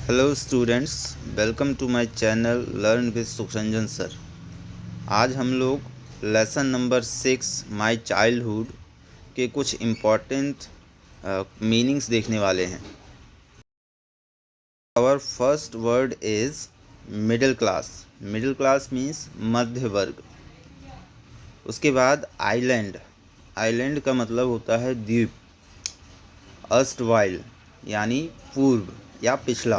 Hello students, welcome to my channel learn with Sukhranjan sir. आज हम लोग लेसन नंबर 6 माय चाइल्डहुड के कुछ इम्पॉर्टेंट मीनिंग्स देखने वाले हैं। Our first word is middle class. Middle class means मध्य वर्ग। उसके बाद आइलैंड। आइलैंड का मतलब होता है द्वीप। अर्स्टवाइल यानी पूर्व या पिछला।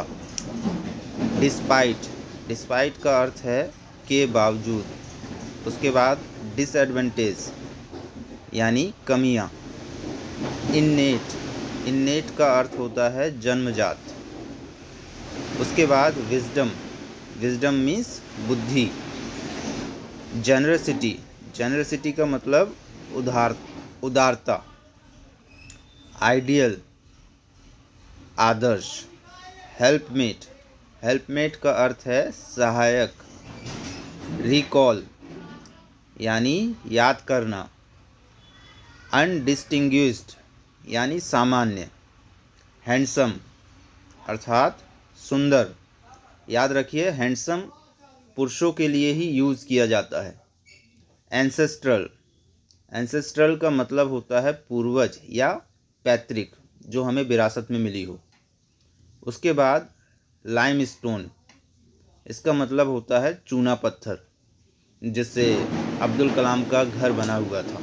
डिस्पाइट। डिस्पाइट का अर्थ है के बावजूद। उसके बाद डिसएडवांटेज यानी कमियां। इन्नेट। इन्नेट का अर्थ होता है जन्मजात। उसके बाद विजडम। विजडम मीन्स बुद्धि। जेनरसिटी। जेनरसिटी का मतलब उदारता। आइडियल आदर्श। हेल्पमेट। हेल्पमेट का अर्थ है सहायक। रिकॉल यानी याद करना। अनडिस्टिंग्विश्ड यानी सामान्य। हैंडसम अर्थात सुंदर। याद रखिए, हैंडसम पुरुषों के लिए ही यूज़ किया जाता है। एंसेस्ट्रल। एंसेस्ट्रल का मतलब होता है पूर्वज या पैतृक, जो हमें विरासत में मिली हो। उसके बाद लाइमस्टोन। इसका मतलब होता है चूना पत्थर, जिससे अब्दुल कलाम का घर बना हुआ था।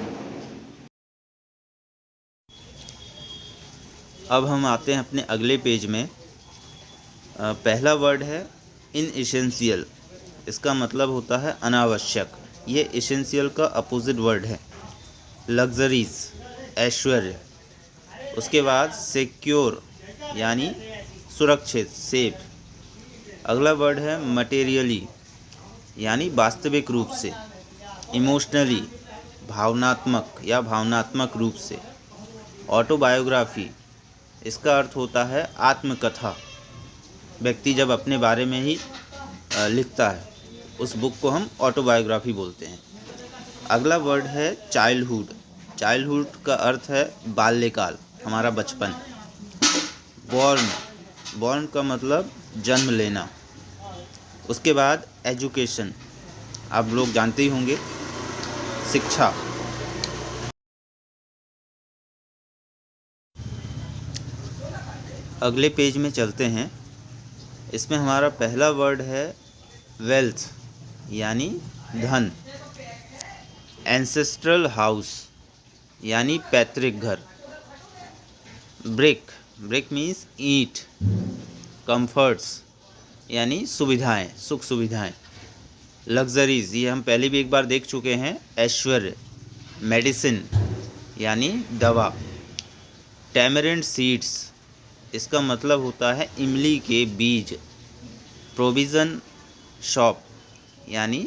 अब हम आते हैं अपने अगले पेज में। पहला वर्ड है इनएसेंशियल। इसका मतलब होता है अनावश्यक। ये एसेंशियल का अपोजिट वर्ड है। लग्जरीज ऐश्वर्य। उसके बाद सिक्योर यानी सुरक्षित, सेफ। अगला वर्ड है मटेरियली यानी वास्तविक रूप से। इमोशनली भावनात्मक या भावनात्मक रूप से। ऑटोबायोग्राफी। इसका अर्थ होता है आत्मकथा। व्यक्ति जब अपने बारे में ही लिखता है, उस बुक को हम ऑटोबायोग्राफी बोलते हैं। अगला वर्ड है चाइल्डहुड। चाइल्डहुड का अर्थ है बाल्यकाल, हमारा बचपन। बॉर्न। बॉर्न का मतलब जन्म लेना। उसके बाद एजुकेशन, आप लोग जानते ही होंगे, शिक्षा। अगले पेज में चलते हैं। इसमें हमारा पहला वर्ड है वेल्थ यानी धन। एंसेस्ट्रल हाउस यानी पैतृक घर। ब्रिक। ब्रिक मीन्स ईंट। कंफर्ट्स यानी सुविधाएं, सुख सुविधाएं। लग्जरीज, ये हम पहले भी एक बार देख चुके हैं, ऐश्वर्य। मेडिसिन यानी दवा। टैमरिंड सीड्स, इसका मतलब होता है इमली के बीज। प्रोविज़न शॉप यानी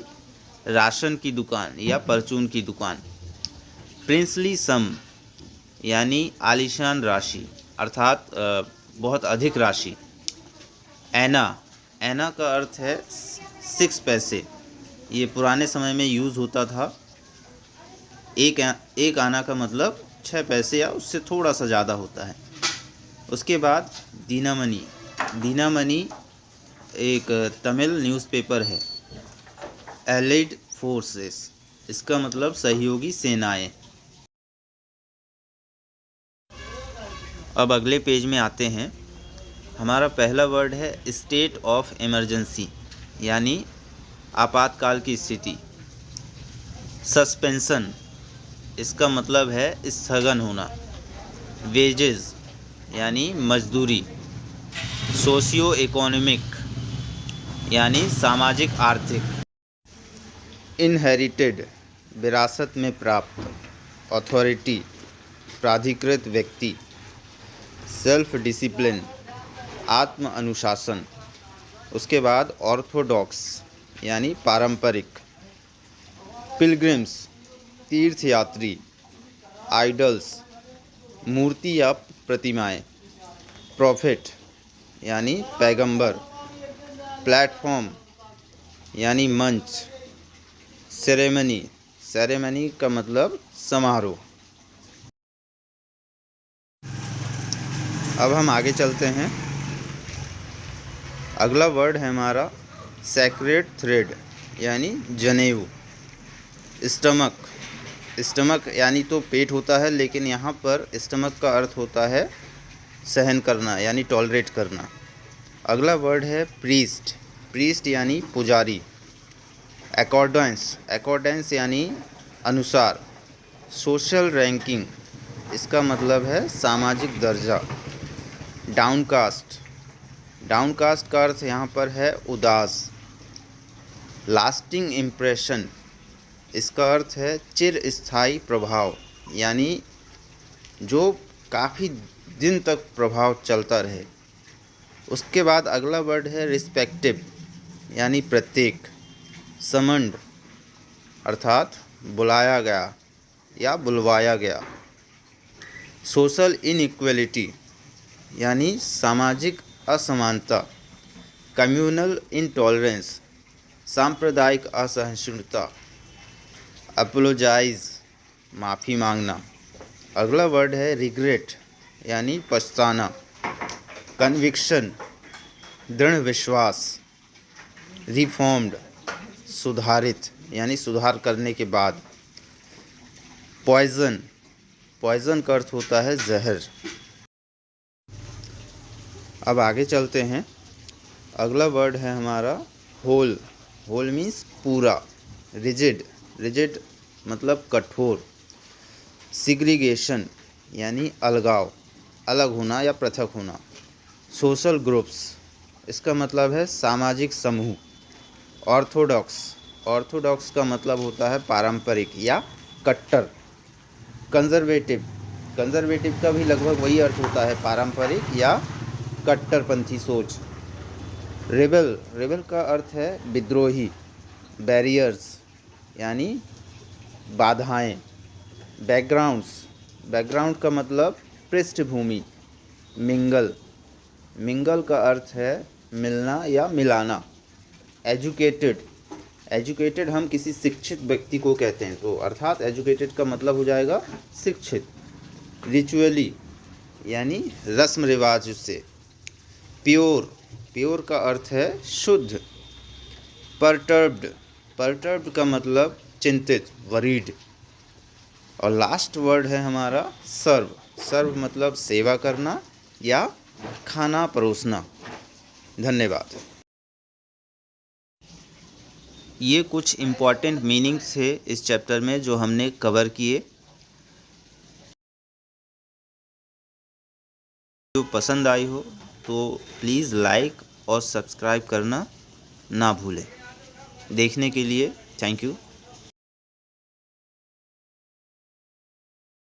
राशन की दुकान या परचून की दुकान। प्रिंसली सम यानी आलीशान राशि, अर्थात बहुत अधिक राशि। ऐना। ऐना का अर्थ है 6 पैसे। ये पुराने समय में यूज़ होता था। एक आना का मतलब 6 पैसे या उससे थोड़ा सा ज़्यादा होता है। उसके बाद दीनामणि। दीनामणि एक तमिल न्यूज़पेपर है। एलाइड फोर्सेस, इसका मतलब सहयोगी सेनाएं। अब अगले पेज में आते हैं। हमारा पहला वर्ड है स्टेट ऑफ इमरजेंसी यानी आपातकाल की स्थिति। सस्पेंशन, इसका मतलब है स्थगन होना। वेजेस यानी मजदूरी। सोशियो इकोनॉमिक यानी सामाजिक आर्थिक। इनहेरिटेड विरासत में प्राप्त। अथॉरिटी प्राधिकृत व्यक्ति। सेल्फ डिसिप्लिन आत्म अनुशासन। उसके बाद ऑर्थोडॉक्स यानी पारंपरिक। पिलग्रिम्स तीर्थयात्री। आइडल्स मूर्ति या प्रतिमाएं। प्रॉफिट यानी पैगंबर। प्लेटफॉर्म यानी मंच। सेरेमनी। सेरेमनी का मतलब समारोह। अब हम आगे चलते हैं। अगला वर्ड है हमारा सैक्रेड थ्रेड यानी जनेऊ। स्टमक, स्टमक यानी तो पेट होता है, लेकिन यहाँ पर स्टमक का अर्थ होता है सहन करना यानी टॉलरेट करना। अगला वर्ड है प्रीस्ट, प्रीस्ट यानी पुजारी। अकॉर्डेंस, अकॉर्डेंस यानी अनुसार। सोशल रैंकिंग, इसका मतलब है सामाजिक दर्जा। डाउनकास्ट, डाउनकास्ट का अर्थ यहाँ पर है उदास। लास्टिंग इम्प्रेशन, इसका अर्थ है चिरस्थायी प्रभाव यानी जो काफ़ी दिन तक प्रभाव चलता रहे। उसके बाद अगला वर्ड है रिस्पेक्टिव यानी प्रत्येक। समन्ड अर्थात बुलाया गया या बुलवाया गया। सोशल इनइक्वलिटी यानी सामाजिक असमानता। कम्युनल इनटॉलरेंस, सांप्रदायिक असहिष्णुता। अपोलोजाइज, माफ़ी मांगना। अगला वर्ड है रिग्रेट यानी पछताना। कन्विक्शन, दृढ़ विश्वास। रिफॉर्म्ड, सुधारित यानी सुधार करने के बाद। पॉइजन, पॉइजन का अर्थ होता है जहर। अब आगे चलते हैं। अगला वर्ड है हमारा होल, होल मीन्स पूरा। रिजिड, रिजिड मतलब कठोर। सिग्रीगेशन यानी अलगाव, अलग होना या पृथक होना। सोशल ग्रुप्स, इसका मतलब है सामाजिक समूह। ऑर्थोडॉक्स, ऑर्थोडॉक्स का मतलब होता है पारंपरिक या कट्टर। कंजर्वेटिव, कंजर्वेटिव का भी लगभग वही अर्थ होता है, पारंपरिक या कट्टरपंथी सोच। रेबल, रेबल का अर्थ है विद्रोही। बैरियर्स यानी बाधाएं। बैकग्राउंड्स, बैकग्राउंड का मतलब पृष्ठभूमि। मिंगल, मिंगल का अर्थ है मिलना या मिलाना। एजुकेटेड, एजुकेटेड हम किसी शिक्षित व्यक्ति को कहते हैं, तो अर्थात एजुकेटेड का मतलब हो जाएगा शिक्षित। रिचुअली यानी रस्म रिवाज से। प्योर, प्योर का अर्थ है शुद्ध। परटर्ब्ड, परटर्ब्ड का मतलब चिंतित, वरीड। और लास्ट वर्ड है हमारा सर्व, सर्व मतलब सेवा करना या खाना परोसना। धन्यवाद। ये कुछ इम्पॉर्टेंट मीनिंग्स थे इस चैप्टर में जो हमने कवर किए। जो पसंद आई हो तो प्लीज़ लाइक और सब्सक्राइब करना ना भूलें। देखने के लिए थैंक यू।